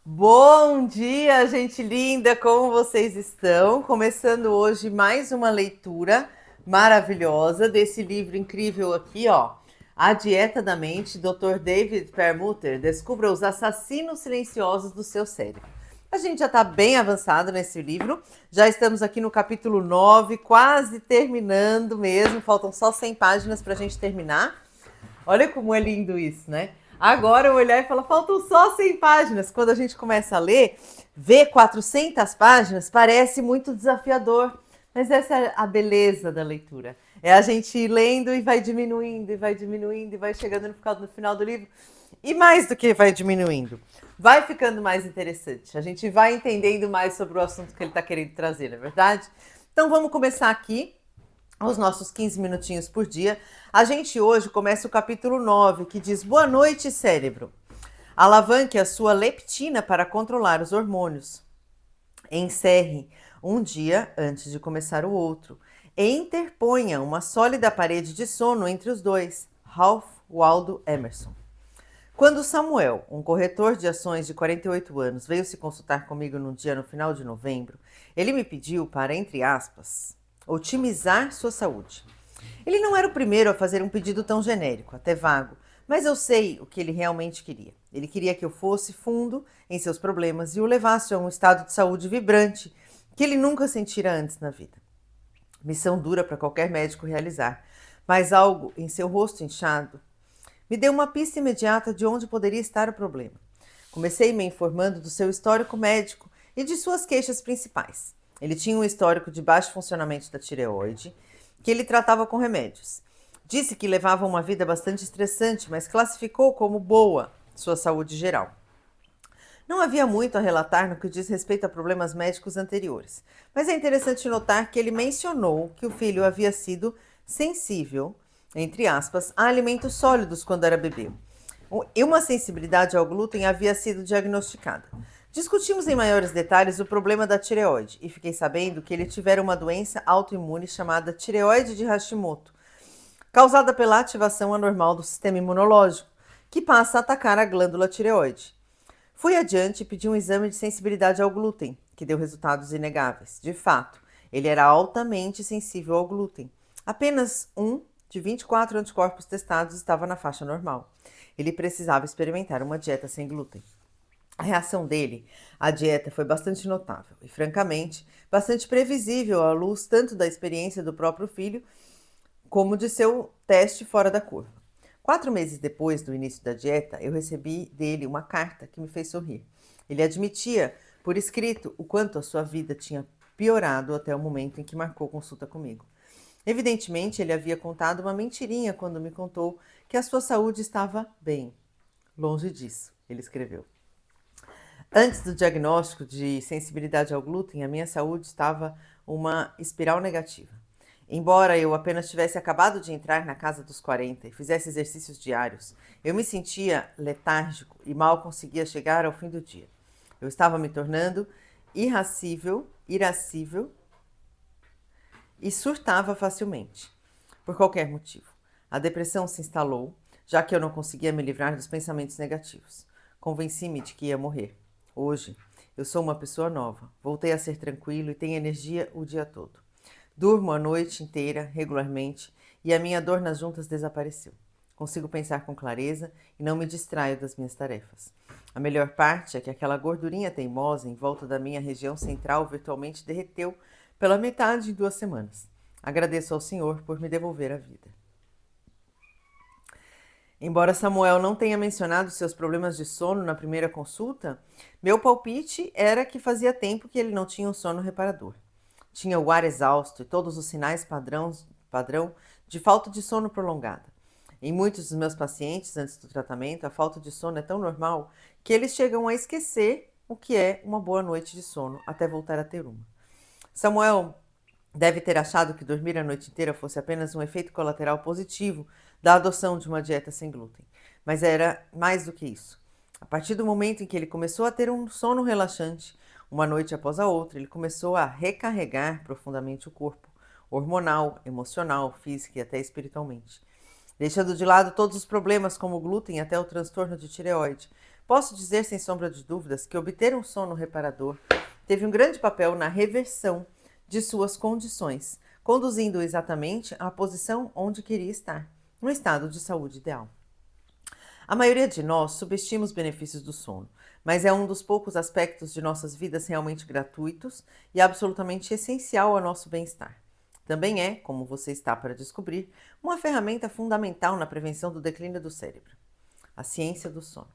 Bom dia, gente linda, como vocês estão? Começando hoje mais uma leitura maravilhosa desse livro incrível aqui, ó. A Dieta da Mente, Dr. David Perlmutter, descubra os assassinos silenciosos do seu cérebro. A gente já está bem avançado nesse livro, já estamos aqui no capítulo 9, quase terminando mesmo, faltam só 100 páginas para a gente terminar. Olha como é lindo isso, né? Agora eu olhar e falar, faltam só 100 páginas. Quando a gente começa a ler, ver 400 páginas parece muito desafiador. Mas essa é a beleza da leitura. É a gente ir lendo e vai diminuindo, e vai diminuindo, e vai chegando no final do livro. E mais do que vai diminuindo, vai ficando mais interessante. A gente vai entendendo mais sobre o assunto que ele está querendo trazer, não é verdade? Então vamos começar aqui os nossos 15 minutinhos por dia. A gente hoje começa o capítulo 9, que diz: Boa noite, cérebro. Alavanque a sua leptina para controlar os hormônios. Encerre um dia antes de começar o outro. E interponha uma sólida parede de sono entre os dois. Ralph Waldo Emerson. Quando Samuel, um corretor de ações de 48 anos, veio se consultar comigo num dia no final de novembro, ele me pediu para, entre aspas, otimizar sua saúde. Ele não era o primeiro a fazer um pedido tão genérico, até vago, mas eu sei o que ele realmente queria. Ele queria que eu fosse fundo em seus problemas e o levasse a um estado de saúde vibrante que ele nunca sentira antes na vida. Missão dura para qualquer médico realizar, mas algo em seu rosto inchado me deu uma pista imediata de onde poderia estar o problema. Comecei me informando do seu histórico médico e de suas queixas principais. Ele tinha um histórico de baixo funcionamento da tireoide, que ele tratava com remédios. Disse que levava uma vida bastante estressante, mas classificou como boa sua saúde geral. Não havia muito a relatar no que diz respeito a problemas médicos anteriores, mas é interessante notar que ele mencionou que o filho havia sido sensível, entre aspas, a alimentos sólidos quando era bebê. E uma sensibilidade ao glúten havia sido diagnosticada. Discutimos em maiores detalhes o problema da tireoide e fiquei sabendo que ele tivera uma doença autoimune chamada tireoide de Hashimoto, causada pela ativação anormal do sistema imunológico, que passa a atacar a glândula tireoide. Fui adiante e pedi um exame de sensibilidade ao glúten, que deu resultados inegáveis. De fato, ele era altamente sensível ao glúten. Apenas um de 24 anticorpos testados estava na faixa normal. Ele precisava experimentar uma dieta sem glúten. A reação dele à dieta foi bastante notável e, francamente, bastante previsível à luz tanto da experiência do próprio filho como de seu teste fora da curva. 4 meses depois do início da dieta, eu recebi dele uma carta que me fez sorrir. Ele admitia, por escrito, o quanto a sua vida tinha piorado até o momento em que marcou consulta comigo. Evidentemente, ele havia contado uma mentirinha quando me contou que a sua saúde estava bem. Longe disso, ele escreveu. Antes do diagnóstico de sensibilidade ao glúten, a minha saúde estava uma espiral negativa. Embora eu apenas tivesse acabado de entrar na casa dos 40 e fizesse exercícios diários, eu me sentia letárgico e mal conseguia chegar ao fim do dia. Eu estava me tornando irascível e surtava facilmente, por qualquer motivo. A depressão se instalou, já que eu não conseguia me livrar dos pensamentos negativos. Convenci-me de que ia morrer. Hoje, eu sou uma pessoa nova. Voltei a ser tranquilo e tenho energia o dia todo. Durmo a noite inteira, regularmente, e a minha dor nas juntas desapareceu. Consigo pensar com clareza e não me distraio das minhas tarefas. A melhor parte é que aquela gordurinha teimosa em volta da minha região central virtualmente derreteu pela metade em 2 semanas. Agradeço ao Senhor por me devolver a vida. Embora Samuel não tenha mencionado seus problemas de sono na primeira consulta, meu palpite era que fazia tempo que ele não tinha um sono reparador. Tinha o ar exausto e todos os sinais padrão de falta de sono prolongada. Em muitos dos meus pacientes, antes do tratamento, a falta de sono é tão normal que eles chegam a esquecer o que é uma boa noite de sono até voltar a ter uma. Samuel deve ter achado que dormir a noite inteira fosse apenas um efeito colateral positivo da adoção de uma dieta sem glúten. Mas era mais do que isso. A partir do momento em que ele começou a ter um sono relaxante, uma noite após a outra, ele começou a recarregar profundamente o corpo, hormonal, emocional, física e até espiritualmente. Deixando de lado todos os problemas como o glúten até o transtorno de tireoide, Posso dizer sem sombra de dúvidas que obter um sono reparador teve um grande papel na reversão de suas condições, conduzindo-o exatamente à posição onde queria estar, no estado de saúde ideal. A maioria de nós subestima os benefícios do sono, mas é um dos poucos aspectos de nossas vidas realmente gratuitos e absolutamente essencial ao nosso bem-estar. Também é, como você está para descobrir, uma ferramenta fundamental na prevenção do declínio do cérebro. A ciência do sono.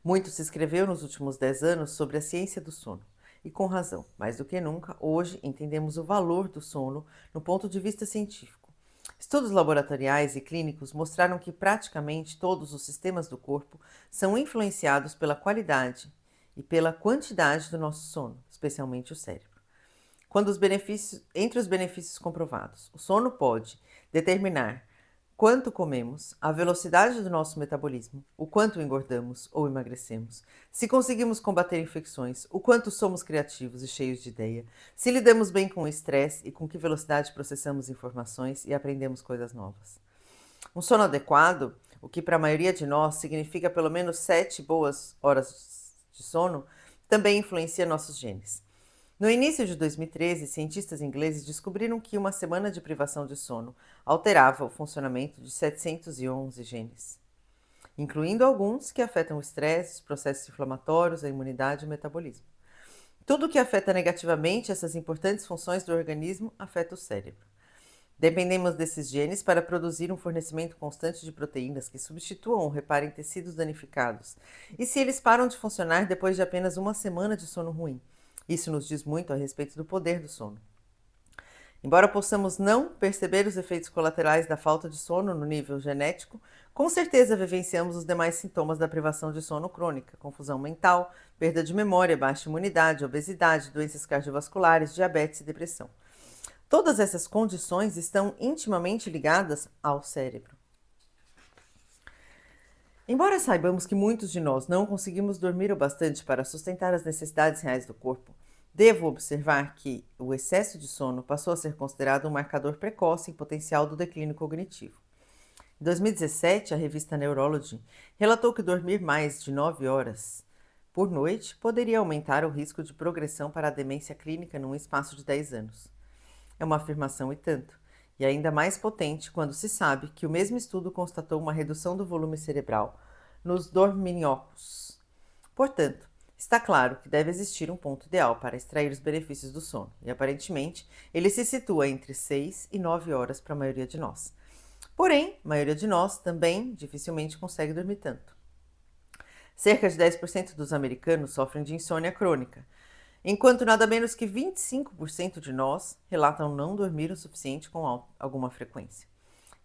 Muito se escreveu nos últimos 10 anos sobre a ciência do sono. E com razão, mais do que nunca, hoje entendemos o valor do sono no ponto de vista científico. Estudos laboratoriais e clínicos mostraram que praticamente todos os sistemas do corpo são influenciados pela qualidade e pela quantidade do nosso sono, especialmente o cérebro. Entre os benefícios comprovados, o sono pode determinar quanto comemos, a velocidade do nosso metabolismo, o quanto engordamos ou emagrecemos, se conseguimos combater infecções, o quanto somos criativos e cheios de ideia, se lidamos bem com o estresse e com que velocidade processamos informações e aprendemos coisas novas. Um sono adequado, o que para a maioria de nós significa pelo menos 7 boas horas de sono, também influencia nossos genes. No início de 2013, cientistas ingleses descobriram que uma semana de privação de sono alterava o funcionamento de 711 genes, incluindo alguns que afetam o estresse, os processos inflamatórios, a imunidade e o metabolismo. Tudo que afeta negativamente essas importantes funções do organismo afeta o cérebro. Dependemos desses genes para produzir um fornecimento constante de proteínas que substituam ou reparem tecidos danificados. E se eles param de funcionar depois de apenas uma semana de sono ruim? Isso nos diz muito a respeito do poder do sono. Embora possamos não perceber os efeitos colaterais da falta de sono no nível genético, com certeza vivenciamos os demais sintomas da privação de sono crônica: confusão mental, perda de memória, baixa imunidade, obesidade, doenças cardiovasculares, diabetes e depressão. Todas essas condições estão intimamente ligadas ao cérebro. Embora saibamos que muitos de nós não conseguimos dormir o bastante para sustentar as necessidades reais do corpo, devo observar que o excesso de sono passou a ser considerado um marcador precoce em potencial do declínio cognitivo. Em 2017, a revista Neurology relatou que dormir mais de 9 horas por noite poderia aumentar o risco de progressão para a demência clínica num espaço de 10 anos. É uma afirmação e tanto, e ainda mais potente quando se sabe que o mesmo estudo constatou uma redução do volume cerebral nos dorminhocos. Portanto, está claro que deve existir um ponto ideal para extrair os benefícios do sono, e aparentemente ele se situa entre 6 e 9 horas para a maioria de nós. Porém, a maioria de nós também dificilmente consegue dormir tanto. Cerca de 10% dos americanos sofrem de insônia crônica, enquanto nada menos que 25% de nós relatam não dormir o suficiente com alguma frequência.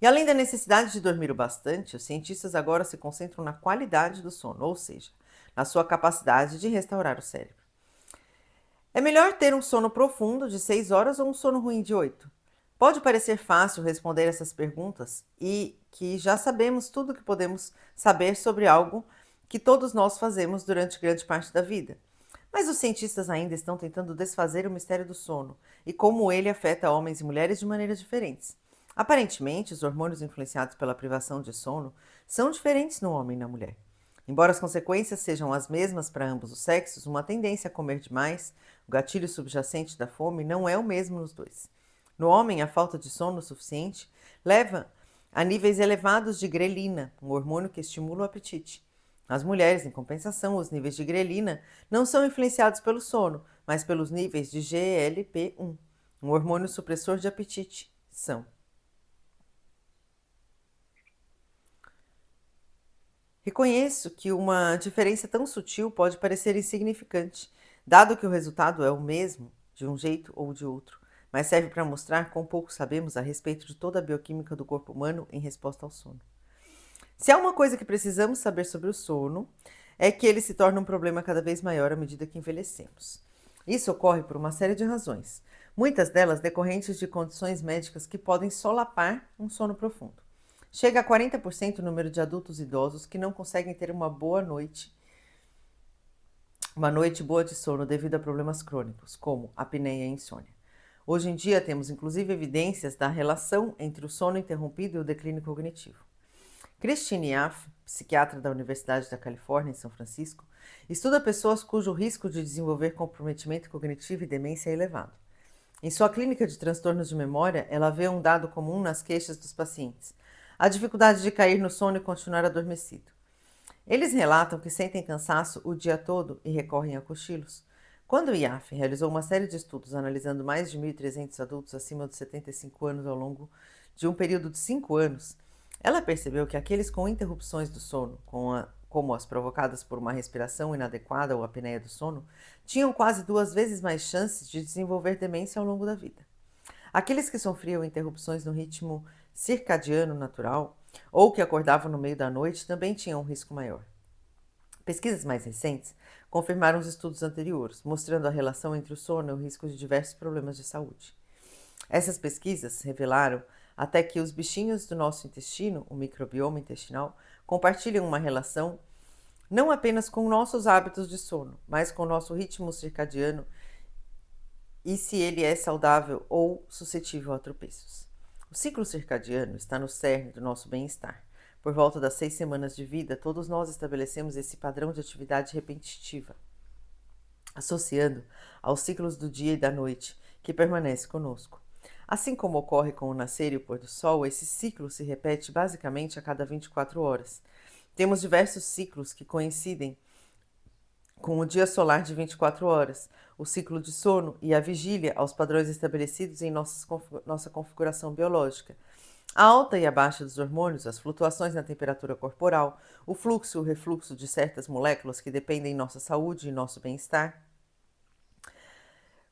E além da necessidade de dormir o bastante, os cientistas agora se concentram na qualidade do sono, ou seja, na sua capacidade de restaurar o cérebro. É melhor ter um sono profundo de 6 horas ou um sono ruim de 8? Pode parecer fácil responder essas perguntas e que já sabemos tudo o que podemos saber sobre algo que todos nós fazemos durante grande parte da vida. Mas os cientistas ainda estão tentando desfazer o mistério do sono e como ele afeta homens e mulheres de maneiras diferentes. Aparentemente, os hormônios influenciados pela privação de sono são diferentes no homem e na mulher. Embora as consequências sejam as mesmas para ambos os sexos, uma tendência a comer demais, o gatilho subjacente da fome, não é o mesmo nos dois. No homem, a falta de sono suficiente leva a níveis elevados de grelina, um hormônio que estimula o apetite. Nas mulheres, em compensação, os níveis de grelina não são influenciados pelo sono, mas pelos níveis de GLP-1, um hormônio supressor de apetite. Reconheço que uma diferença tão sutil pode parecer insignificante, dado que o resultado é o mesmo, de um jeito ou de outro, mas serve para mostrar quão pouco sabemos a respeito de toda a bioquímica do corpo humano em resposta ao sono. Se há uma coisa que precisamos saber sobre o sono, é que ele se torna um problema cada vez maior à medida que envelhecemos. Isso ocorre por uma série de razões, muitas delas decorrentes de condições médicas que podem solapar um sono profundo. Chega a 40% o número de adultos idosos que não conseguem ter uma noite boa de sono devido a problemas crônicos, como apneia e insônia. Hoje em dia temos inclusive evidências da relação entre o sono interrompido e o declínio cognitivo. Christine Yaffe, psiquiatra da Universidade da Califórnia, em São Francisco, estuda pessoas cujo risco de desenvolver comprometimento cognitivo e demência é elevado. Em sua clínica de transtornos de memória, ela vê um dado comum nas queixas dos pacientes: a dificuldade de cair no sono e continuar adormecido. Eles relatam que sentem cansaço o dia todo e recorrem a cochilos. Quando o IAF realizou uma série de estudos analisando mais de 1.300 adultos acima de 75 anos ao longo de um período de 5 anos, ela percebeu que aqueles com interrupções do sono, como as provocadas por uma respiração inadequada ou apneia do sono, tinham quase 2 vezes mais chances de desenvolver demência ao longo da vida. Aqueles que sofriam interrupções no ritmo circadiano natural ou que acordavam no meio da noite também tinham um risco maior. Pesquisas mais recentes confirmaram os estudos anteriores, mostrando a relação entre o sono e o risco de diversos problemas de saúde. Essas pesquisas revelaram até que os bichinhos do nosso intestino, o microbioma intestinal, compartilham uma relação não apenas com nossos hábitos de sono, mas com o nosso ritmo circadiano e se ele é saudável ou suscetível a tropeços. O ciclo circadiano está no cerne do nosso bem-estar. Por volta das 6 semanas de vida, todos nós estabelecemos esse padrão de atividade repetitiva, associando aos ciclos do dia e da noite, que permanece conosco. Assim como ocorre com o nascer e o pôr do sol, esse ciclo se repete basicamente a cada 24 horas. Temos diversos ciclos que coincidem com o dia solar de 24 horas, o ciclo de sono e a vigília aos padrões estabelecidos em nossa configuração biológica. A alta e a baixa dos hormônios, as flutuações na temperatura corporal, o fluxo e o refluxo de certas moléculas que dependem de nossa saúde e nosso bem-estar.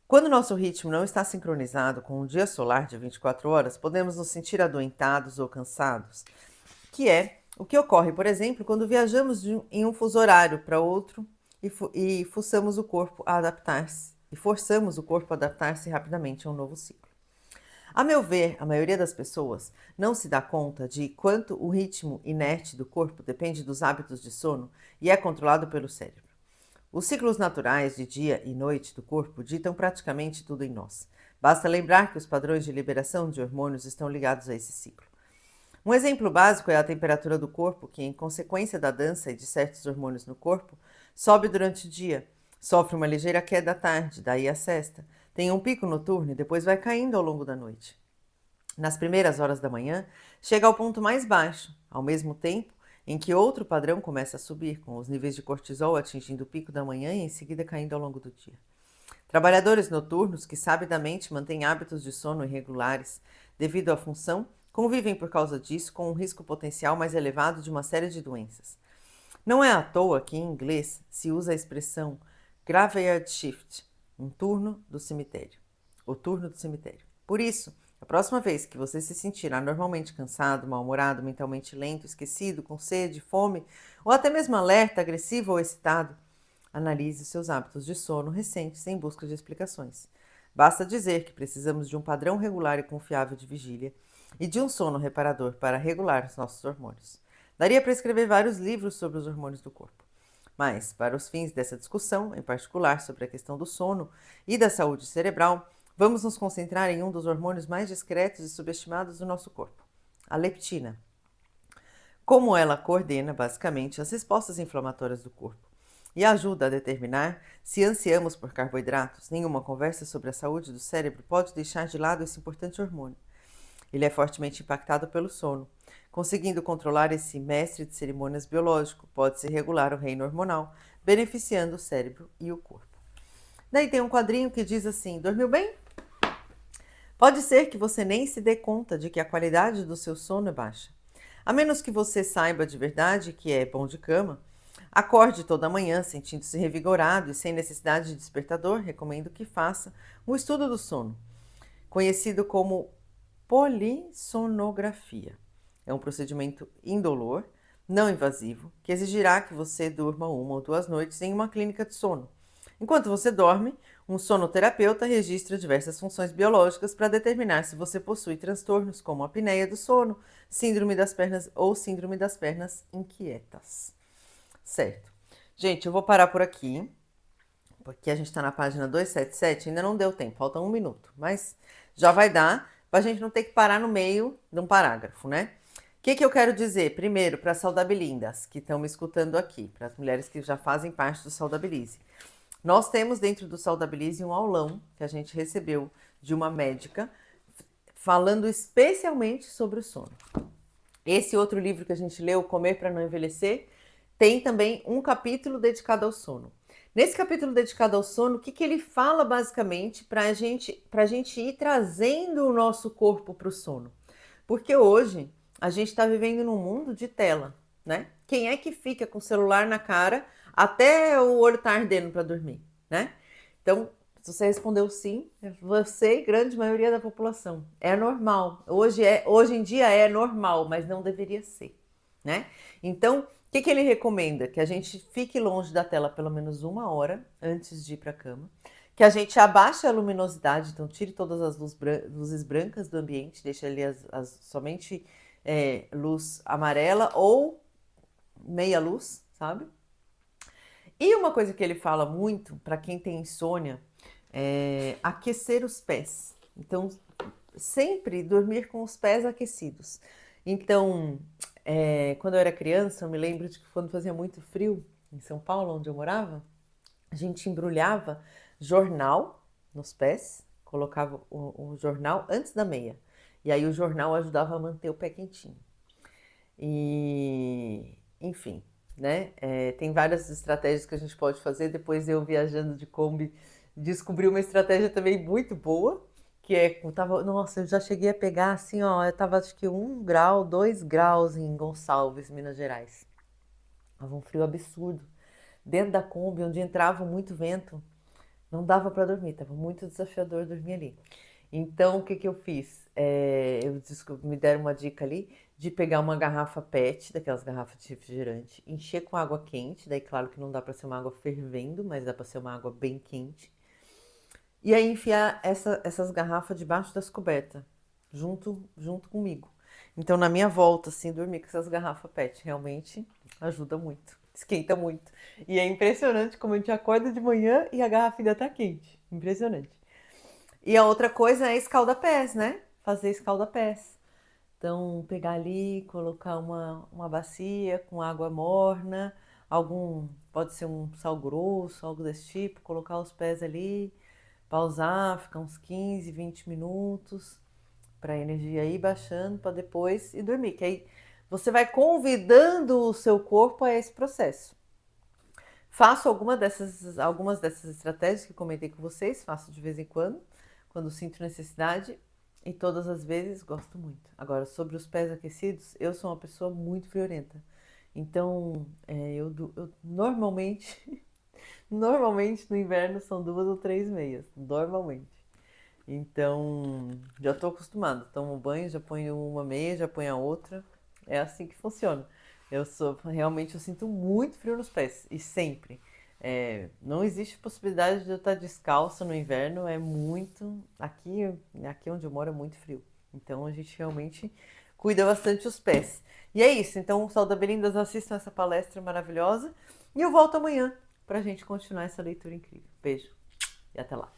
Quando nosso ritmo não está sincronizado com o dia solar de 24 horas, podemos nos sentir adoentados ou cansados, que é o que ocorre, por exemplo, quando viajamos em um fuso horário para outro e forçamos o corpo a adaptar-se rapidamente a um novo ciclo. A meu ver, a maioria das pessoas não se dá conta de quanto o ritmo inerte do corpo depende dos hábitos de sono e é controlado pelo cérebro. Os ciclos naturais de dia e noite do corpo ditam praticamente tudo em nós. Basta lembrar que os padrões de liberação de hormônios estão ligados a esse ciclo. Um exemplo básico é a temperatura do corpo, que, em consequência da dança e de certos hormônios no corpo, sobe durante o dia, sofre uma ligeira queda à tarde, daí a sesta, tem um pico noturno e depois vai caindo ao longo da noite. Nas primeiras horas da manhã, chega ao ponto mais baixo, ao mesmo tempo em que outro padrão começa a subir, com os níveis de cortisol atingindo o pico da manhã e em seguida caindo ao longo do dia. Trabalhadores noturnos que sabidamente mantêm hábitos de sono irregulares devido à função convivem por causa disso com um risco potencial mais elevado de uma série de doenças. Não é à toa que em inglês se usa a expressão graveyard shift, um turno do cemitério, o turno do cemitério. Por isso, a próxima vez que você se sentir anormalmente cansado, mal-humorado, mentalmente lento, esquecido, com sede, fome, ou até mesmo alerta, agressivo ou excitado, analise os seus hábitos de sono recentes em busca de explicações. Basta dizer que precisamos de um padrão regular e confiável de vigília e de um sono reparador para regular os nossos hormônios. Daria para escrever vários livros sobre os hormônios do corpo. Mas, para os fins dessa discussão, em particular sobre a questão do sono e da saúde cerebral, vamos nos concentrar em um dos hormônios mais discretos e subestimados do nosso corpo, a leptina. Como ela coordena, basicamente, as respostas inflamatórias do corpo e ajuda a determinar se ansiamos por carboidratos, nenhuma conversa sobre a saúde do cérebro pode deixar de lado esse importante hormônio. Ele é fortemente impactado pelo sono. Conseguindo controlar esse mestre de cerimônias biológico, pode-se regular o reino hormonal, beneficiando o cérebro e o corpo. Daí tem um quadrinho que diz assim: dormiu bem? Pode ser que você nem se dê conta de que a qualidade do seu sono é baixa. A menos que você saiba de verdade que é bom de cama, acorde toda manhã sentindo-se revigorado e sem necessidade de despertador, recomendo que faça um estudo do sono, conhecido como polissonografia. É um procedimento indolor, não invasivo, que exigirá que você durma 1 ou 2 noites em uma clínica de sono. Enquanto você dorme, um sonoterapeuta registra diversas funções biológicas para determinar se você possui transtornos como apneia do sono, síndrome das pernas ou síndrome das pernas inquietas. Certo. Gente, eu vou parar por aqui, porque a gente está na página 277, ainda não deu tempo, falta 1 minuto, mas já vai dar para a gente não ter que parar no meio de um parágrafo, né? que eu quero dizer? Primeiro, para as Saudabilindas que estão me escutando aqui, para as mulheres que já fazem parte do Saudabilize. Nós temos dentro do Saudabilize um aulão que a gente recebeu de uma médica falando especialmente sobre o sono. Esse outro livro que a gente leu, Comer para Não Envelhecer, tem também um capítulo dedicado ao sono. Nesse capítulo dedicado ao sono, o que ele fala basicamente para a gente ir trazendo o nosso corpo para o sono? Porque hoje a gente está vivendo num mundo de tela, né? Quem é que fica com o celular na cara até o olho tá ardendo para dormir, né? Então, se você respondeu sim, você e grande maioria da população. É normal. Hoje em dia é normal, mas não deveria ser, né? Então, o que ele recomenda? Que a gente fique longe da tela pelo menos 1 hora antes de ir para a cama, que a gente abaixe a luminosidade, então tire todas as luzes brancas do ambiente, deixe ali somente luz amarela ou meia luz, sabe? E uma coisa que ele fala muito para quem tem insônia é aquecer os pés. Então, sempre dormir com os pés aquecidos. Então, quando eu era criança, eu me lembro de que quando fazia muito frio em São Paulo, onde eu morava, a gente embrulhava jornal nos pés, colocava o jornal antes da meia. E aí o jornal ajudava a manter o pé quentinho. E, enfim, né? Tem várias estratégias que a gente pode fazer. Depois eu, viajando de Kombi, descobri uma estratégia também muito boa, que nossa, eu já cheguei a pegar assim, ó, eu tava acho que 1 grau, 2 graus em Gonçalves, Minas Gerais. Tava um frio absurdo. Dentro da Kombi, onde entrava muito vento, não dava para dormir, tava muito desafiador dormir ali. Então, o que eu fiz? Me deram uma dica ali de pegar uma garrafa PET, daquelas garrafas de refrigerante, encher com água quente, daí claro que não dá para ser uma água fervendo, mas dá para ser uma água bem quente. E aí enfiar essas garrafas debaixo das cobertas, junto comigo. Então, na minha volta, assim, dormir com essas garrafas PET realmente ajuda muito, esquenta muito. E é impressionante como a gente acorda de manhã e a garrafa ainda tá quente. Impressionante. E a outra coisa é escalda-pés, né? Fazer escalda-pés. Então, pegar ali, colocar uma bacia com água morna, pode ser um sal grosso, algo desse tipo, colocar os pés ali, pausar, ficar uns 15, 20 minutos para a energia ir baixando para depois ir dormir. Que aí você vai convidando o seu corpo a esse processo. Faço algumas dessas estratégias que comentei com vocês, faço de vez em quando sinto necessidade, e todas as vezes gosto muito. Agora, sobre os pés aquecidos, eu sou uma pessoa muito friorenta. Então, eu normalmente, normalmente no inverno são 2 ou 3 meias, normalmente. Então, já estou acostumada. Tomo banho, já ponho uma meia, já ponho a outra. É assim que funciona. Realmente eu sinto muito frio nos pés, e sempre. Não existe possibilidade de eu estar descalça no inverno, é muito. Aqui onde eu moro é muito frio. Então a gente realmente cuida bastante os pés. E é isso. Então, Saudabelindas, assistam essa palestra maravilhosa. E eu volto amanhã para a gente continuar essa leitura incrível. Beijo e até lá.